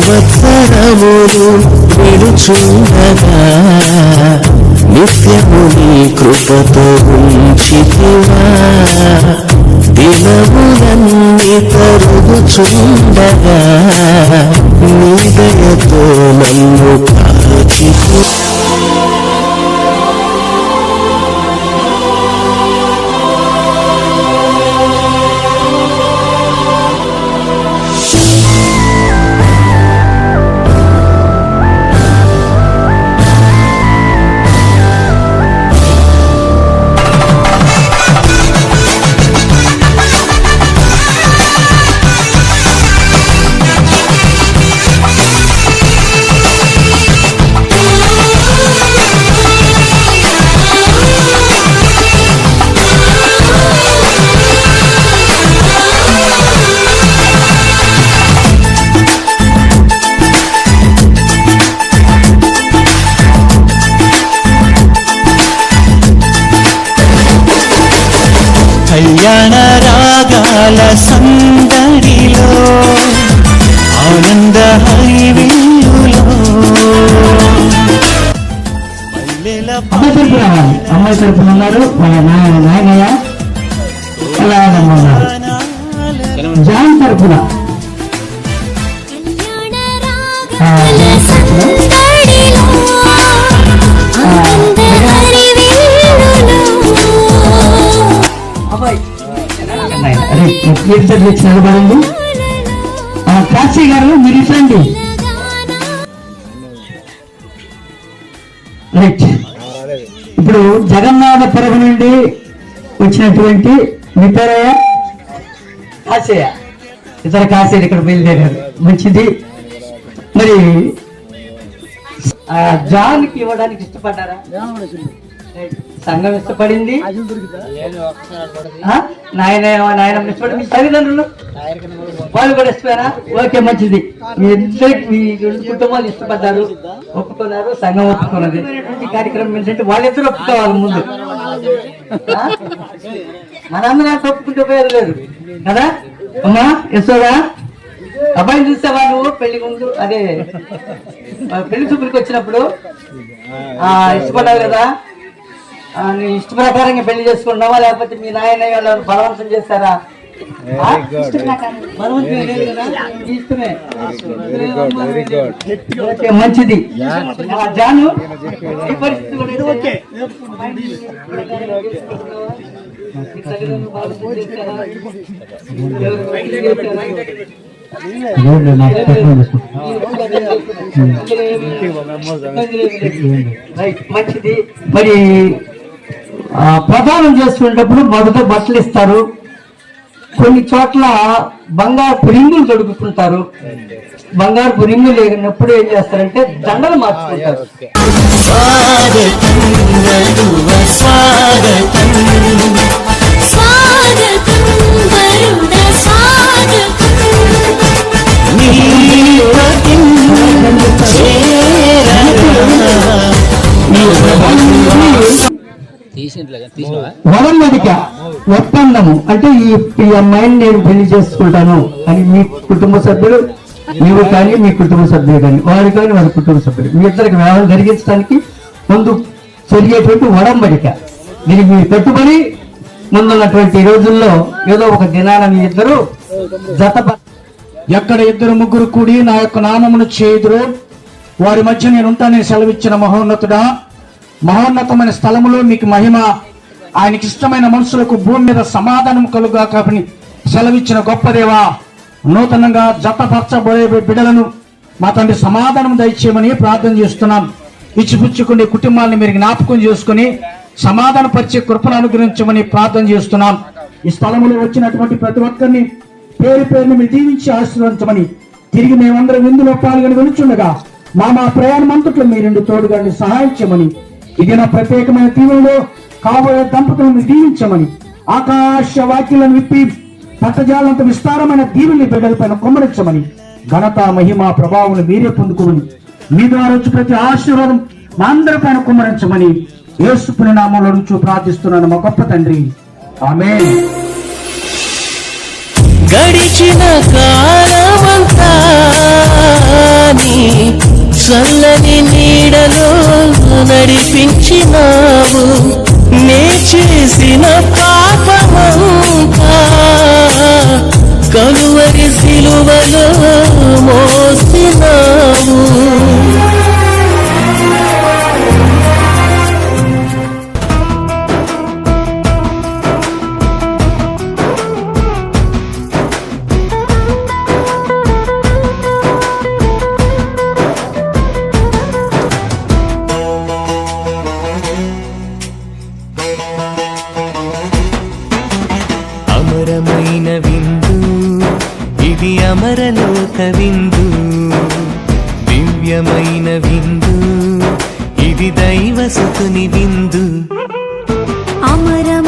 సంవత్సరములు విడుచుండగా నిత్యము నీ కృపతో ఉంచితివా. దినములన్నీ తరుగుచుండగా నీ దయతో నన్ను కాచితివా. కళ్యాణ రాగాల సందడిలో ఆనంద హరివిల్లులో అమ్మాయి తరపున ఉన్నారు నాయనయ్య ఉన్నారు. జాన్ తరపున నిలబడండి. కాశీ గారు మీరు ఇట్లండి. రైట్. ఇప్పుడు జగన్నాథపురం నుండి వచ్చినటువంటి మీ పేరయ్య కాశయ్య, ఇతర కాశీలు ఇక్కడ బయలుదేరారు. మంచిది. మరి జాన్కి ఇవ్వడానికి ఇష్టపడ్డారా? సంఘం ఇష్టపడింది, నాయన ఇష్టపడి మీ తల్లిదండ్రులు వాళ్ళు కూడా ఇష్టపడారా? ఓకే, మంచిది. మీ ఇద్దరికి మీ రెండు కుటుంబాలు ఇష్టపడ్డారు, ఒప్పుకున్నారు, సంఘం ఒప్పుకున్నది. ఈ కార్యక్రమం ఏంటంటే వాళ్ళిద్దరు ఒప్పుకోవాలి ముందు. మనందరూ ఒప్పుకుంటే పోయేది లేదు కదా. అమ్మా యశోదా, అబ్బాయిని చూసావా నువ్వు పెళ్లి ముందు? అదే పెళ్లి చూపులకి వచ్చినప్పుడు ఇష్టపడ్డావు కదా. నీ ఇష్ట ప్రకారంగా పెళ్లి చేసుకున్నావా లేకపోతే మీ నాయన వాళ్ళు బలవంతం చేస్తారా? ఇష్టమే. మంచిది. జాను ఈ పరిస్థితి మంచిది. మరి ప్రదానం చేసుకునేటప్పుడు మొదట బట్టలు ఇస్తారు, కొన్ని చోట్ల బంగారు రింగులు తొడుగుతుంటారు. బంగారు రింగులు లేనప్పుడు ఏం చేస్తారంటే దండలు మార్చుకుంటారు. వరంవడిక ఒప్పందము అంటే ఈ అమ్మాయిని నేను పెళ్లి చేసుకుంటాను అని మీ కుటుంబ సభ్యులు, నీవు కానీ మీ కుటుంబ సభ్యులు కానీ, వారు కానీ వారి కుటుంబ సభ్యులు మీ ఇద్దరికి వివాహం జరిగించడానికి ముందు జరిగేటువంటి వరంవడిక. దీనికి మీ కట్టుబడి ముందున్నటువంటి రోజుల్లో ఏదో ఒక దినాన మీ ఇద్దరు ఎక్కడ ఇద్దరు ముగ్గురు కూడి నా యొక్క నామమును చేయుదురు వారి మధ్య నేను ఉంటానని సెలవిచ్చిన మహోన్నతుడా, మహోన్నతమైన స్థలములో మీకు మహిమ, ఆయనకి ఇష్టమైన మనుషులకు భూమి మీద సమాధానం కలుగా కాబట్టి సెలవిచ్చిన గొప్ప దేవా, నూతనంగా జతపరచబడే బిడ్డలను మా తండ్రి సమాధానం దయచేయమని ప్రార్థన చేస్తున్నాం. ఇచ్చిపుచ్చుకునే కుటుంబాలను మీరు జ్ఞాపకం చేసుకుని సమాధాన పరిచే కృపను అనుగ్రహించమని ప్రార్థన చేస్తున్నాం. ఈ స్థలంలో వచ్చినటువంటి ప్రతి ఒక్కరిని పేరు పేరుని మీరు దీవించి ఆశీర్వదించమని, తిరిగి మేమందరం ఇందులో పాల్గొని వెళుచుండగా మా ప్రయాణం అంతట్లో మీరు తోడుగా సహాయం చేయమని, ఇది నా ప్రత్యేకమైన తీవ్రంలో కాబోయే దంపతులను దీవించమని, ఆకాశ వాక్యాలను విప్పి పట్టజాలంత విస్తారమైన దీవుల్ని బిడ్డలపైన కుమ్మరించమని, ఘనత మహిమ ప్రభావం మీరే పొందుకోమని, మీ ద్వారా వచ్చి ప్రతి ఆశీర్వాదం మా అందరిపైన కుమ్మరించమని యేసు నామములో నుంచి ప్రార్థిస్తున్నాను మా గొప్ప తండ్రి, ఆమేన్. గడిచిన కాలమంతా చల్లని నీడలో నడిపించినావు నే చేసిన పాపమంతా కలువరి సిలువలో మోసినావు అమరమైన విందు ఇది అమరలోక విందు దివ్యమైన విందు ఇది దైవసుతుని విందు అమరమ